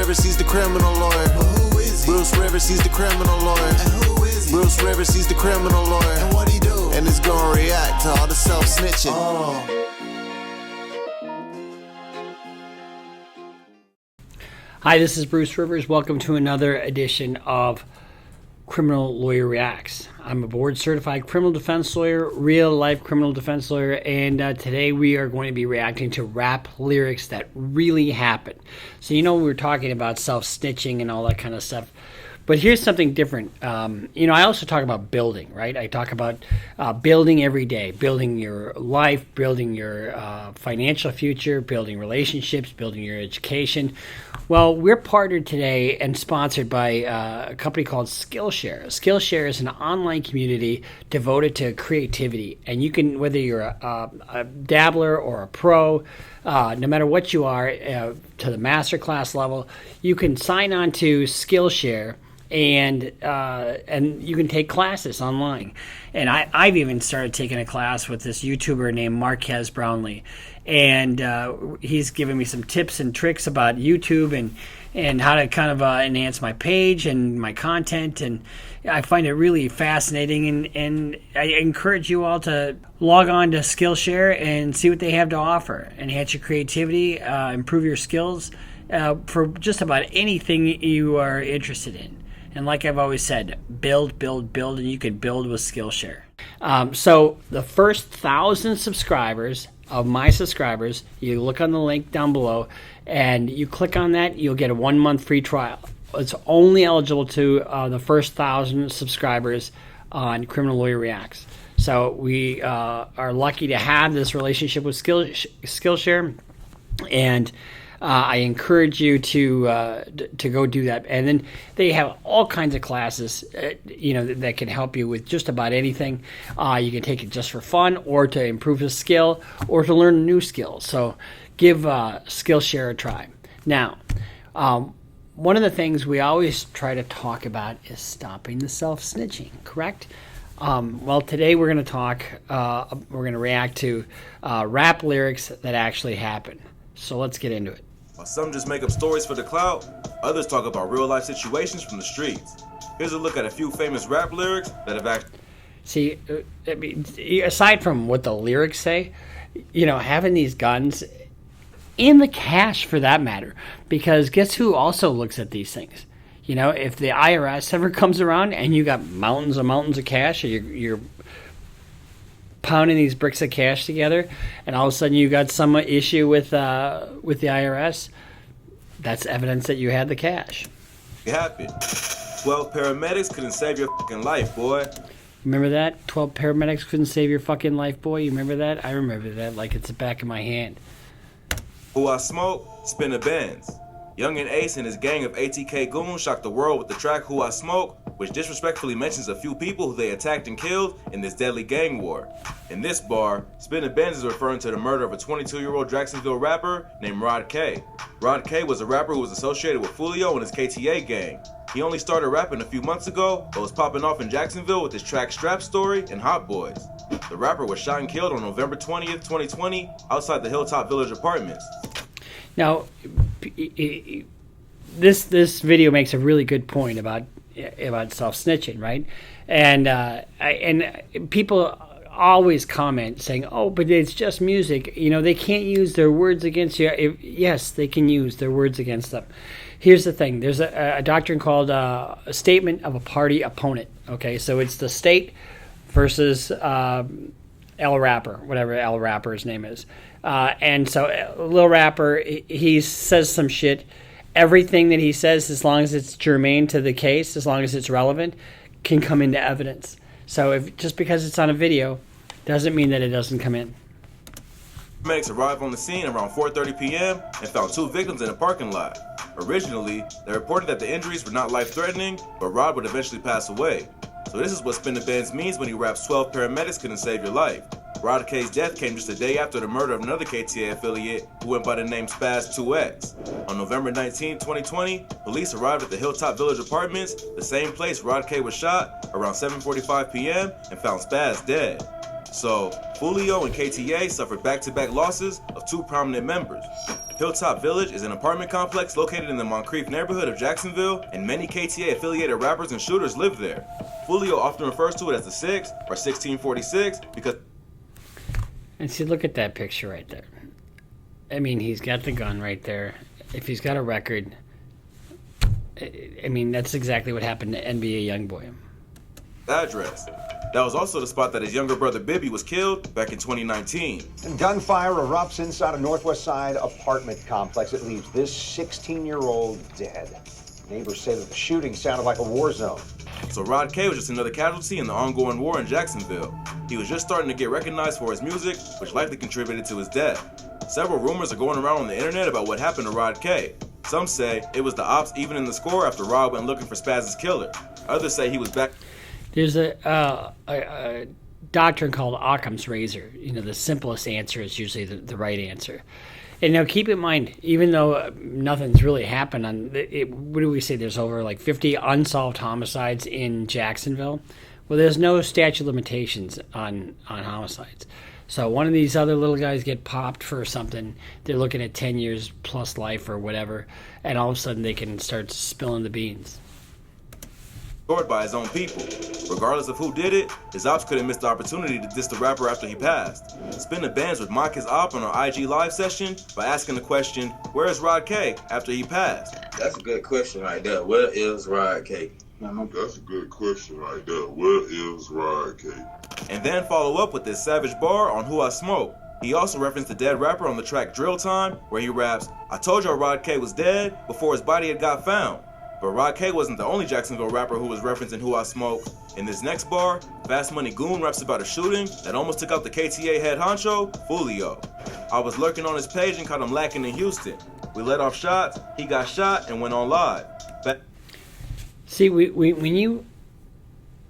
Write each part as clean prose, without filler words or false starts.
Rivers, he's the criminal lawyer. Who is he? Bruce Rivers, he's the criminal lawyer. And who is he? Bruce Rivers, he's the criminal lawyer. And what he do? And it's gonna react to all the self-snitching. Hi, this is Bruce Rivers. Welcome to another edition of Criminal Lawyer Reacts. I'm a board-certified criminal defense lawyer, real-life criminal defense lawyer, and today we are going to be reacting to rap lyrics that really happened. So we were talking about self-snitching and all that kind of stuff. But here's something different. I also talk about building, right? I talk about building every day, building your life, building your financial future, building relationships, building your education. Well, we're partnered today and sponsored by a company called Skillshare. Skillshare is an online community devoted to creativity. And you can, whether you're a dabbler or a pro, no matter what you are, to the masterclass level, you can sign on to Skillshare. And you can take classes online. And I've even started taking a class with this YouTuber named Marquez Brownlee. And he's given me some tips and tricks about YouTube and how to kind of enhance my page and my content. And I find it really fascinating. And I encourage you all to log on to Skillshare and see what they have to offer. Enhance your creativity, improve your skills for just about anything you are interested in. And like I've always said, build, and you can build with Skillshare. So the first 1,000 subscribers of my subscribers, you look on the link down below, and you click on that, you'll get a 1-month free trial. It's only eligible to the first 1,000 subscribers on Criminal Lawyer Reacts. So we are lucky to have this relationship with Skillshare, and I encourage you to go do that. And then they have all kinds of classes, that can help you with just about anything. You can take it just for fun, or to improve a skill, or to learn new skills. So give Skillshare a try. Now, one of the things we always try to talk about is stopping the self-snitching, correct? Well, today we're going to react to rap lyrics that actually happen. So let's get into it. While some just make up stories for the clout, others talk about real-life situations from the streets. Here's a look at a few famous rap lyrics that have actually... See, aside from what the lyrics say, having these guns, and the cash for that matter, because guess who also looks at these things? If the IRS ever comes around and you got mountains and mountains of cash, or you're pounding these bricks of cash together, and all of a sudden you got some issue with the IRS, that's evidence that you had the cash. It happened. 12 paramedics couldn't save your fucking life, boy. Remember that? 12 paramedics couldn't save your fucking life, boy? You remember that? I remember that like it's the back of my hand. Who I smoke, spin a Benz. Young and Ace and his gang of ATK goons shocked the world with the track Who I Smoke, which disrespectfully mentions a few people who they attacked and killed in this deadly gang war. In this bar, Spinnin' Benz is referring to the murder of a 22-year-old Jacksonville rapper named Rod K. Rod K was a rapper who was associated with Fulio and his KTA gang. He only started rapping a few months ago, but was popping off in Jacksonville with his track Strap Story and Hot Boys. The rapper was shot and killed on November 20th, 2020, outside the Hilltop Village Apartments. Now, this video makes a really good point about self-snitching, right? And people always comment saying, "Oh, but it's just music. They can't use their words against you." Yes, they can use their words against them. Here's the thing: there's a doctrine called a statement of a party opponent. Okay, so it's the state versus L Rapper, whatever L Rapper's name is. And so Lil Rapper, he says some shit. Everything that he says, as long as it's germane to the case, as long as it's relevant, can come into evidence. So just because it's on a video doesn't mean that it doesn't come in. Paramedics arrived on the scene around 4:30 p.m. and found 2 victims in a parking lot. Originally, they reported that the injuries were not life-threatening, but Rod would eventually pass away. So this is what Spinnin' Benz means when he raps 12 paramedics couldn't save your life. Rod K's death came just a day after the murder of another KTA affiliate who went by the name Spaz 2X. On November 19, 2020, police arrived at the Hilltop Village Apartments, the same place Rod K was shot, around 7:45 p.m. and found Spaz dead. So, Fulio and KTA suffered back-to-back losses of 2 prominent members. Hilltop Village is an apartment complex located in the Moncrief neighborhood of Jacksonville, and many KTA-affiliated rappers and shooters live there. Fulio often refers to it as the 6 or 1646 because... And see, look at that picture right there. I mean, he's got the gun right there. If he's got a record, I mean, that's exactly what happened to NBA Youngboy. Address. That was also the spot that his younger brother Bibby was killed back in 2019. And gunfire erupts inside a Northwest Side apartment complex. It leaves this 16-year-old dead. Neighbors say that the shooting sounded like a war zone. So Rod K was just another casualty in the ongoing war in Jacksonville. He was just starting to get recognized for his music, which likely contributed to his death. Several rumors are going around on the internet about what happened to Rod K. Some say it was the ops even in the score after Rod went looking for Spaz's killer. Others say he was back... There's a doctrine called Occam's razor. You know, the simplest answer is usually the right answer. And now keep in mind, even though nothing's really happened on it, what do we say? There's over like 50 unsolved homicides in Jacksonville. Well, there's no statute of limitations on homicides. So one of these other little guys get popped for something. They're looking at 10 years plus life or whatever, and all of a sudden they can start spilling the beans. By his own people. Regardless of who did it, his ops couldn't miss the opportunity to diss the rapper after he passed. Spin the Bands would mock his op on our IG live session by asking the question, where is Rod K after he passed? That's a good question right there. Where is Rod K? That's a good question right there. Where is Rod K? And then follow up with this savage bar on Who I Smoke. He also referenced the dead rapper on the track Drill Time, where he raps, I told y'all Rod K was dead before his body had got found. But Rod K wasn't the only Jacksonville rapper who was referencing Who I Smoke. In this next bar, Fast Money Goon raps about a shooting that almost took out the KTA head honcho, Fulio. I was lurking on his page and caught him lacking in Houston. We let off shots, he got shot, and went on live. See, when you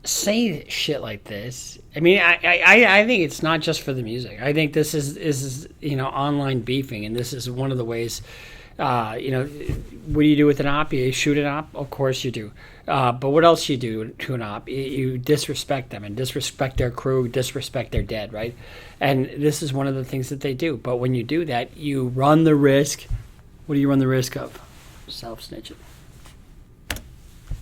say shit like this, I mean, I think it's not just for the music. I think this is online beefing, and this is one of the ways. What do you do with an op? You shoot an op? Of course you do. But what else you do to an op? You disrespect them and disrespect their crew, disrespect their dead, right? And this is one of the things that they do. But when you do that, you run the risk. What do you run the risk of? Self-snitching.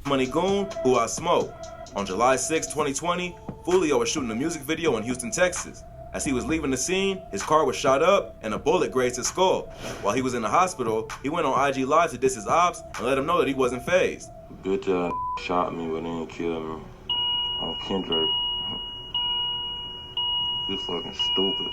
Money Goon, Who I Smoke. On July 6, 2020, Fulio was shooting a music video in Houston, Texas. As he was leaving the scene, his car was shot up and a bullet grazed his skull. While he was in the hospital, he went on IG Live to diss his ops and let him know that he wasn't fazed. Bitch shot me but didn't kill me. On Kendrick. This fucking stupid.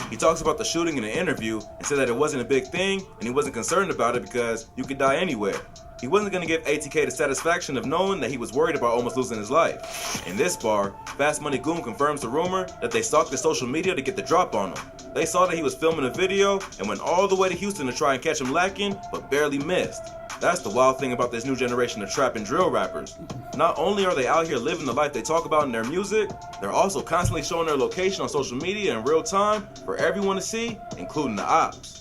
He talks about the shooting in an interview and said that it wasn't a big thing and he wasn't concerned about it because you could die anywhere. He wasn't going to give ATK the satisfaction of knowing that he was worried about almost losing his life. In this bar, Fast Money Goon confirms the rumor that they stalked his social media to get the drop on him. They saw that he was filming a video and went all the way to Houston to try and catch him lacking, but barely missed. That's the wild thing about this new generation of trap and drill rappers. Not only are they out here living the life they talk about in their music, they're also constantly showing their location on social media in real time for everyone to see, including the ops.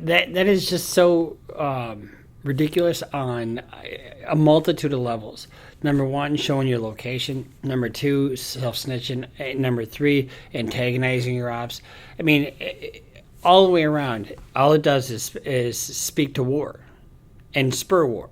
That is just so ridiculous on a multitude of levels. Number one, showing your location. Number two, self-snitching. Number three, antagonizing your ops. I mean, all the way around, all it does is speak to war and spur war.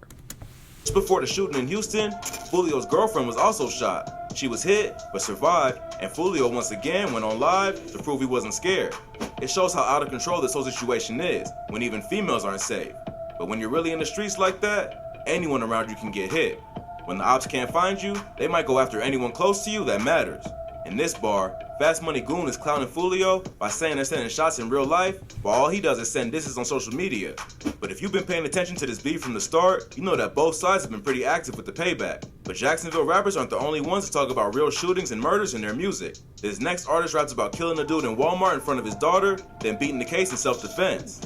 Just before the shooting in Houston, Fulio's girlfriend was also shot. She was hit, but survived, and Fulio once again went on live to prove he wasn't scared. It shows how out of control this whole situation is, when even females aren't safe. But when you're really in the streets like that, anyone around you can get hit. When the ops can't find you, they might go after anyone close to you that matters. In this bar, Fast Money Goon is clowning Fulio by saying they're sending shots in real life, while all he does is send disses on social media. But if you've been paying attention to this beef from the start, you know that both sides have been pretty active with the payback. But Jacksonville rappers aren't the only ones to talk about real shootings and murders in their music. This next artist raps about killing a dude in Walmart in front of his daughter, then beating the case in self-defense.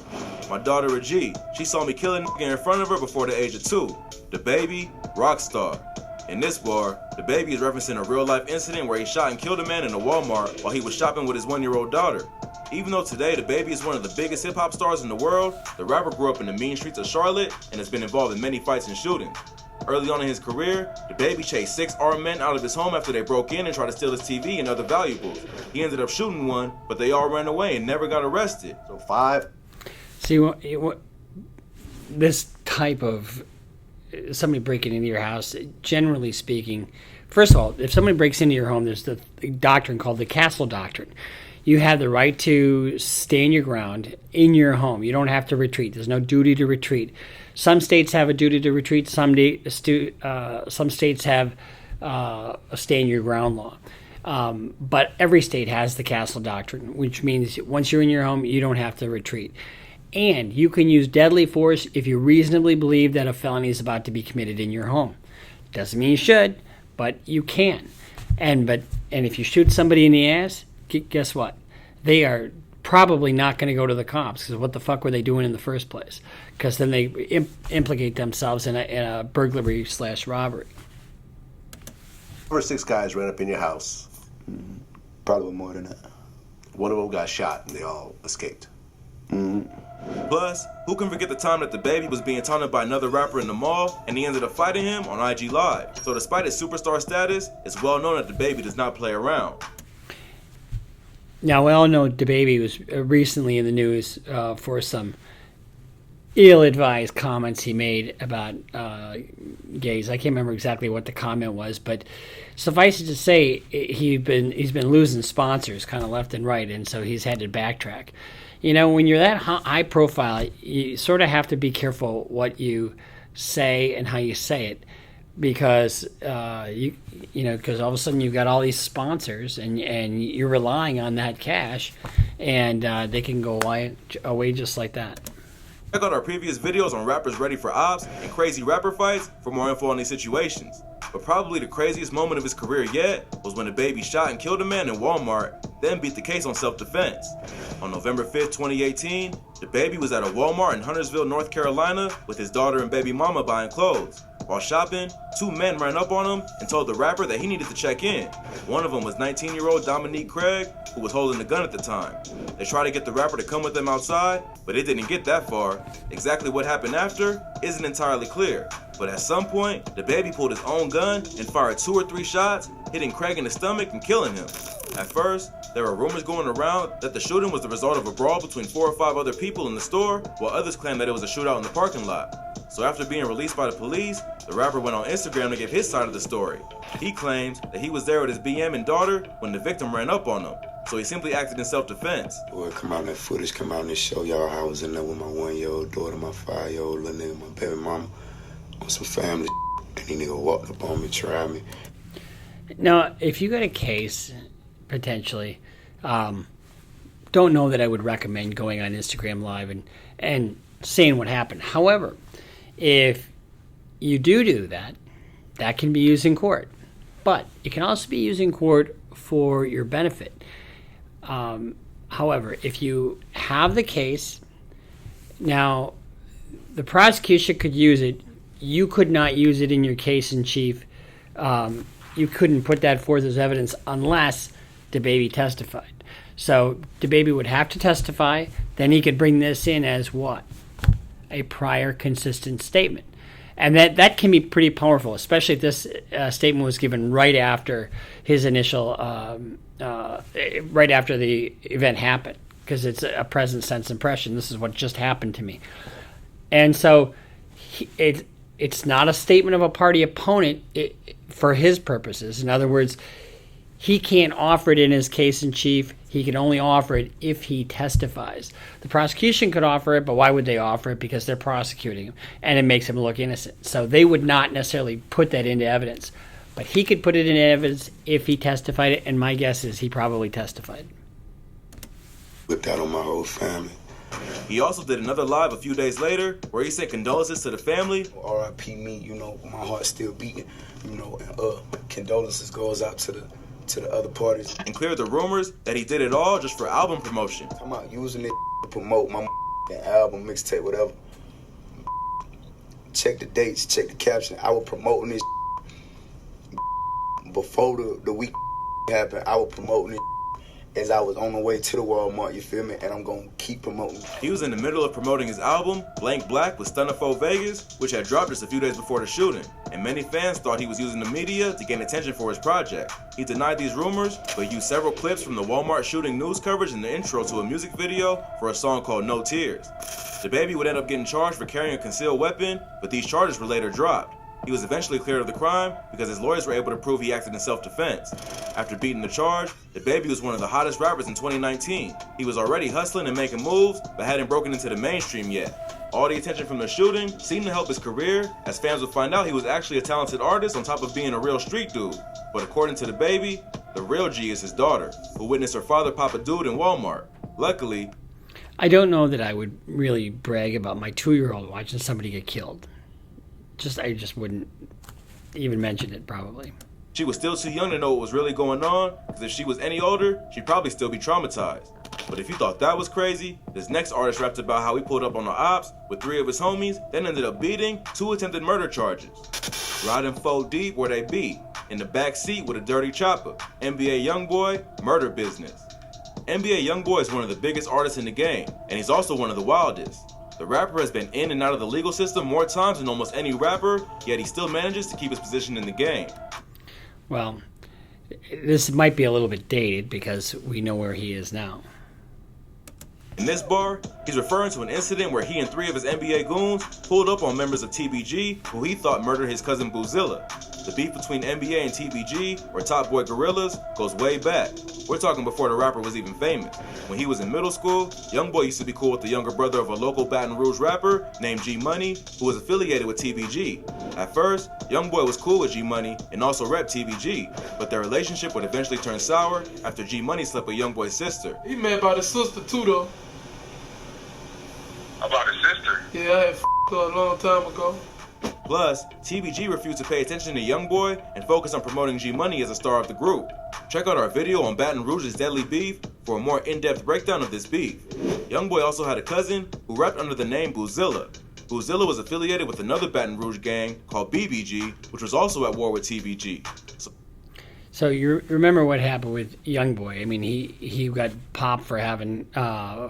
My daughter a G, she saw me kill a nigga in front of her before the age of 2. The baby, rockstar. In this bar, the baby is referencing a real-life incident where he shot and killed a man in a Walmart while he was shopping with his 1-year-old daughter. Even though today the baby is one of the biggest hip-hop stars in the world, the rapper grew up in the mean streets of Charlotte and has been involved in many fights and shootings. Early on in his career, the baby chased 6 armed men out of his home after they broke in and tried to steal his TV and other valuables. He ended up shooting one, but they all ran away and never got arrested. So 5. See, this type of somebody breaking into your house, generally speaking, first of all, if somebody breaks into your home, there's the doctrine called the castle doctrine. You have the right to stand your ground in your home. You don't have to retreat. There's no duty to retreat. Some states have a duty to retreat. Some states have a stand your ground law. But every state has the castle doctrine, which means once you're in your home, you don't have to retreat. And you can use deadly force if you reasonably believe that a felony is about to be committed in your home. Doesn't mean you should, but you can. And if you shoot somebody in the ass, guess what? They are probably not going to go to the cops, because what the fuck were they doing in the first place? Because then they implicate themselves in a burglary/robbery. Over 6 guys ran up in your house. Probably more than that. One of them got shot and they all escaped. Plus, who can forget the time that the baby was being taunted by another rapper in the mall and he ended up fighting him on IG Live. So despite his superstar status, it's well known that the baby does not play around. Now, we all know DaBaby was recently in the news for some ill-advised comments he made about gays. I can't remember exactly what the comment was, but suffice it to say, he's been losing sponsors kind of left and right, and so he's had to backtrack. You know, when you're that high profile, you sort of have to be careful what you say and how you say it, because because all of a sudden you've got all these sponsors and you're relying on that cash, and they can go away just like that. Check out our previous videos on rappers ready for ops and crazy rapper fights for more info on these situations. But probably the craziest moment of his career yet was when DaBaby shot and killed a man in Walmart, then beat the case on self-defense. On November 5th, 2018, DaBaby was at a Walmart in Huntersville, North Carolina with his daughter and baby mama buying clothes. While shopping, 2 men ran up on him and told the rapper that he needed to check in. One of them was 19-year-old Dominique Craig, who was holding the gun at the time. They tried to get the rapper to come with them outside, but it didn't get that far. Exactly what happened after isn't entirely clear, but at some point, DaBaby pulled his own gun and fired 2 or 3 shots, hitting Craig in the stomach and killing him. At first, there were rumors going around that the shooting was the result of a brawl between 4 or 5 other people in the store, while others claimed that it was a shootout in the parking lot. So after being released by the police, the rapper went on Instagram to give his side of the story. He claims that he was there with his BM and daughter when the victim ran up on him, so he simply acted in self-defense. Boy, come out in that footage, come out and show y'all how I was in there with my 1-year-old daughter, my 5-year-old little nigga, my baby mama, on some family and he nigga walked up on me, tried me. Now, if you got a case, potentially, don't know that I would recommend going on Instagram Live and saying what happened. However, if you do that, that can be used in court. But it can also be used in court for your benefit. However, if you have the case, now the prosecution could use it. You could not use it in your case in chief. You couldn't put that forth as evidence unless DaBaby testified. So DaBaby would have to testify. Then he could bring this in as what? A prior consistent statement. And that can be pretty powerful, especially if this statement was given right after his initial, right after the event happened, because it's a present sense impression. This is what just happened to me. And so it's not a statement of a party opponent for his purposes. In other words, he can't offer it in his case in chief. He can only offer it if he testifies. The prosecution could offer it, but why would they offer it? Because they're prosecuting him, and it makes him look innocent. So they would not necessarily put that into evidence. But he could put it in evidence if he testified it, and my guess is he probably testified. Put that on my whole family. He also did another live a few days later where he sent condolences to the family. R.I.P. me, my heart's still beating, and condolences goes out to the other parties. And cleared the rumors that he did it all just for album promotion. I'm out using it to promote my album, mixtape, whatever. Check the dates, check the caption. I was promoting this before the week happened. I was promoting it as I was on the way to the Walmart, you feel me? And I'm going to keep promoting. He was in the middle of promoting his album, Blank Black with Stunna 4 Vegas, which had dropped just a few days before the shooting. and many fans thought he was using the media to gain attention for his project. He denied these rumors, but used several clips from the Walmart shooting news coverage in the intro to a music video for a song called No Tears. The baby would end up getting charged for carrying a concealed weapon, but these charges were later dropped. He was eventually cleared of the crime because his lawyers were able to prove he acted in self-defense. After beating the charge, the baby was one of the hottest rappers in 2019. He was already hustling and making moves, but hadn't broken into the mainstream yet. All the attention from the shooting seemed to help his career, as fans would find out he was actually a talented artist on top of being a real street dude. But according to the baby, the real G is his daughter, who witnessed her father pop a dude in Walmart. Luckily, I don't know that I would really brag about my 2-year-old watching somebody get killed. I just wouldn't even mention it, probably. she was still too young to know what was really going on, because if she was any older, she'd probably still be traumatized. But if you thought that was crazy, this next artist rapped about how he pulled up on the ops with 3 of his homies, then ended up beating 2 attempted murder charges. Riding 4 deep where they be, in the back seat with a dirty chopper. NBA Youngboy, murder business. NBA Youngboy is one of the biggest artists in the game, and he's also one of the wildest. The rapper has been in and out of the legal system more times than almost any rapper, yet he still manages to keep his position in the game. Well, this might be a little bit dated because we know where he is now. In this bar, he's referring to an incident where he and 3 of his NBA goons pulled up on members of TBG who he thought murdered his cousin Boozilla. The beef between NBA and TBG, or Top Boy Gorillas, goes way back. We're talking before the rapper was even famous. When he was in middle school, Youngboy used to be cool with the younger brother of a local Baton Rouge rapper named G Money, who was affiliated with TBG. At first, Youngboy was cool with G Money and also repped TBG, but their relationship would eventually turn sour after G Money slept with Youngboy's sister. He mad about his sister too, though. About his sister? Yeah, I had her a long time ago. Plus, TBG refused to pay attention to Youngboy and focus on promoting G Money as a star of the group. Check out our video on Baton Rouge's deadly beef for a more in-depth breakdown of this beef. Youngboy also had a cousin who rapped under the name Boozilla. Boozilla was affiliated with another Baton Rouge gang called BBG, which was also at war with TBG. So you remember what happened with Youngboy? I mean, he got popped for having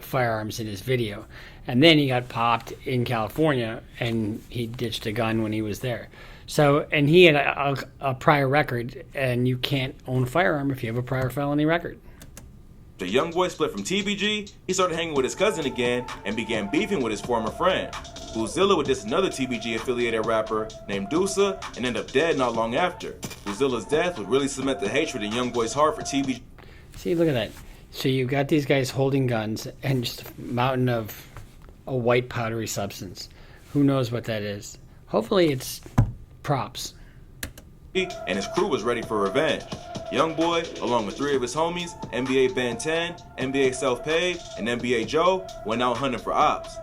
firearms in his video, and then he got popped in California, and he ditched a gun when he was there. So, and he had a prior record, and you can't own a firearm if you have a prior felony record. The Youngboy split from TBG, he started hanging with his cousin again and began beefing with his former friend. Boozilla would diss another TBG-affiliated rapper named Deusa and end up dead not long after. Boozilla's death would really cement the hatred in Youngboy's heart for TBG. See, look at that. So you've got these guys holding guns and just a mountain of a white powdery substance. Who knows what that is? Hopefully it's props. And his crew was ready for revenge. Youngboy, along with 3 of his homies, NBA Ben 10, NBA Self-Paid, and NBA Joe, went out hunting for ops.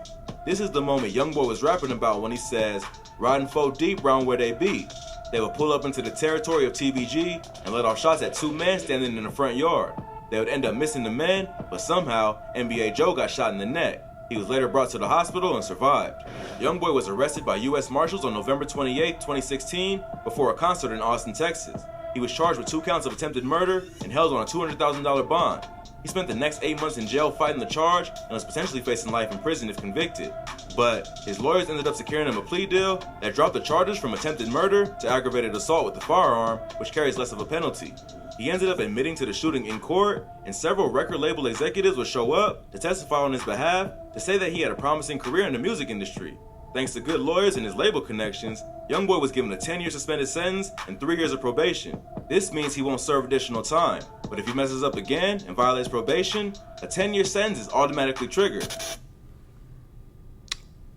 This is the moment Youngboy was rapping about when he says, riding 4 deep round where they be. They would pull up into the territory of TBG and let off shots at 2 men standing in the front yard. They would end up missing the men, but somehow NBA Joe got shot in the neck. He was later brought to the hospital and survived. Youngboy was arrested by U.S. Marshals on November 28, 2016, before a concert in Austin, Texas. He was charged with 2 counts of attempted murder and held on a $200,000 bond. He spent the next 8 months in jail fighting the charge and was potentially facing life in prison if convicted. But his lawyers ended up securing him a plea deal that dropped the charges from attempted murder to aggravated assault with a firearm, which carries less of a penalty. He ended up admitting to the shooting in court, and several record label executives would show up to testify on his behalf to say that he had a promising career in the music industry. Thanks to good lawyers and his label connections, Youngboy was given a 10-year suspended sentence and 3 years of probation. This means he won't serve additional time, but if he messes up again and violates probation, a 10-year sentence is automatically triggered.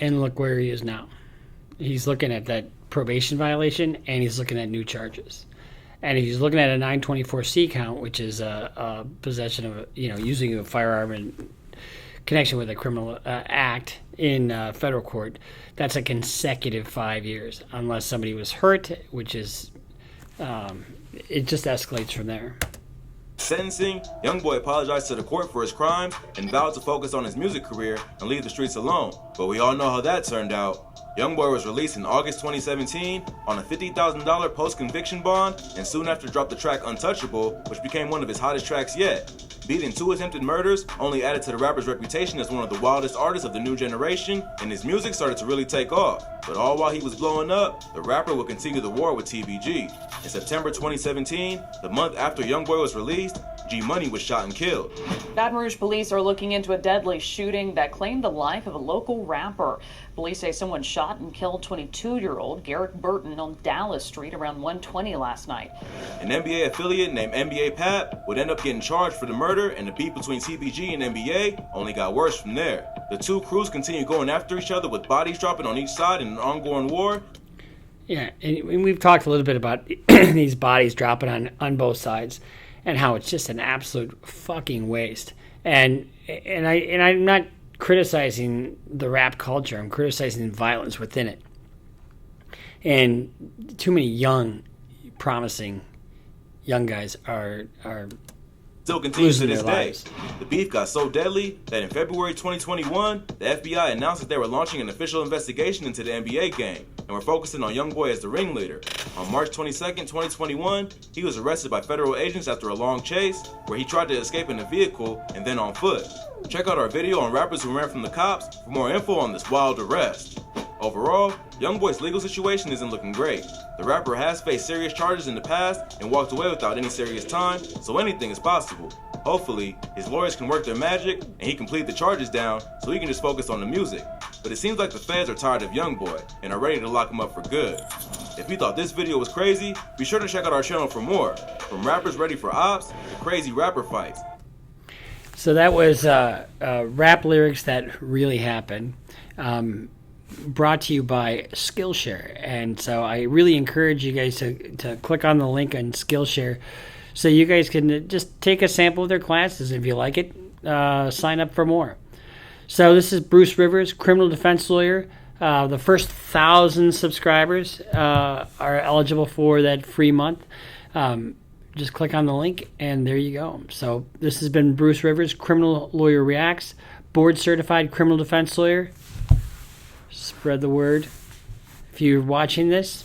And look where he is now. He's looking at that probation violation, and he's looking at new charges. And if he's looking at a 924C count, which is a possession of, using a firearm in connection with a criminal act in federal court, that's a consecutive 5 years, unless somebody was hurt, which is, it just escalates from there. Sentencing, Youngboy apologized to the court for his crimes and vowed to focus on his music career and leave the streets alone. But we all know how that turned out. Youngboy was released in August 2017 on a $50,000 post-conviction bond and soon after dropped the track Untouchable, which became one of his hottest tracks yet. Beating 2 attempted murders only added to the rapper's reputation as one of the wildest artists of the new generation, and his music started to really take off. But all while he was blowing up, the rapper would continue the war with TBG. In September 2017, the month after Youngboy was released, G Money was shot and killed. Baton Rouge police are looking into a deadly shooting that claimed the life of a local rapper. Police say someone shot and killed 22-year-old Garrick Burton on Dallas Street around 1:20 last night. An NBA affiliate named NBA Pap would end up getting charged for the murder, and the beef between TBG and NBA only got worse from there. The two crews continued going after each other with bodies dropping on each side in an ongoing war. Yeah, and we've talked a little bit about these bodies dropping on both sides, and how it's just an absolute fucking waste. And I'm not criticizing the rap culture. I'm criticizing the violence within it. And too many young, promising young guys are still continues to losing this their day. lives. The beef got so deadly that in February 2021, the FBI announced that they were launching an official investigation into the NBA gang, and were focusing on Youngboy as the ringleader. On March 22nd, 2021, he was arrested by federal agents after a long chase, where he tried to escape in a vehicle and then on foot. Check out our video on rappers who ran from the cops for more info on this wild arrest. Overall, Youngboy's legal situation isn't looking great. The rapper has faced serious charges in the past and walked away without any serious time, so anything is possible. Hopefully, his lawyers can work their magic and he can plead the charges down so he can just focus on the music. But it seems like the feds are tired of Youngboy and are ready to lock him up for good. If you thought this video was crazy, be sure to check out our channel for more. From rappers ready for ops to crazy rapper fights. So that was rap lyrics that really happened. Brought to you by Skillshare. And so I really encourage you guys to click on the link on Skillshare so you guys can just take a sample of their classes. If you like it, sign up for more. So this is Bruce Rivers, criminal defense lawyer. The first 1,000 subscribers are eligible for that free month. Just click on the link and there you go. So this has been Bruce Rivers, Criminal Lawyer Reacts, board certified criminal defense lawyer. Spread the word. If you're watching this,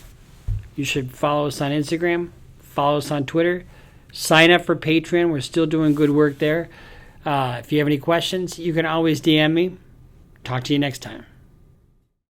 you should follow us on Instagram, follow us on Twitter, sign up for Patreon. We're still doing good work there. If you have any questions, you can always DM me. Talk to you next time.